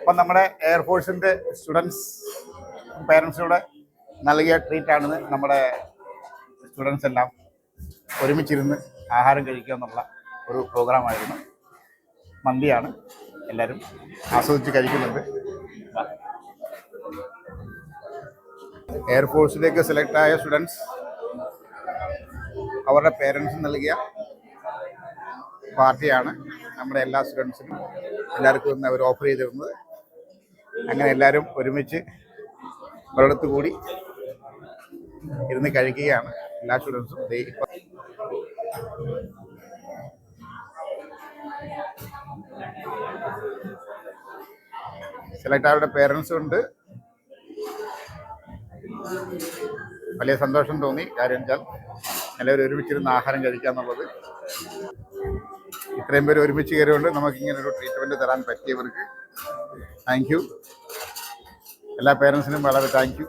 അപ്പം നമ്മുടെ എയർഫോഴ്സിൻ്റെ സ്റ്റുഡൻസ് പേരൻസിനൂടെ നൽകിയ ട്രീറ്റാണെന്ന് നമ്മുടെ സ്റ്റുഡൻസ് എല്ലാം ഒരുമിച്ചിരുന്ന് ആഹാരം കഴിക്കുക എന്നുള്ള ഒരു പ്രോഗ്രാമായിരുന്നു. മന്തിയാണ്, എല്ലാവരും ആസ്വദിച്ച് കഴിക്കുന്നുണ്ട്. എയർഫോഴ്സിലേക്ക് സെലക്ട് ആയ സ്റ്റുഡൻസ് അവരുടെ പേരൻസ് നൽകിയ പാർട്ടിയാണ് നമ്മുടെ എല്ലാ സ്റ്റുഡൻസിനും എല്ലാവർക്കും ഇന്ന് അവർ ഓഫർ ചെയ്തിരുന്നത്. അങ്ങനെ എല്ലാവരും ഒരുമിച്ച് ഒരിടത്ത് കൂടി ഇരുന്ന് കഴിക്കുകയാണ് എല്ലാ സ്റ്റുഡൻസും. സെലക്ട് ആയവരുടെ പേരൻസും ഉണ്ട്. വലിയ സന്തോഷം തോന്നി. കാര്യം വെച്ചാൽ എല്ലാവരും ഒരുമിച്ചിരുന്ന് ആഹാരം കഴിക്കുക എന്നുള്ളത്. ഇത്രയും പേര് ഒരുമിച്ച് കയറിയുകൊണ്ട് നമുക്കിങ്ങനൊരു ട്രീറ്റ്മെൻറ്റ് തരാൻ പറ്റിയവർക്ക് താങ്ക് യു. എല്ലാ പേരൻസിനും വളരെ താങ്ക് യു.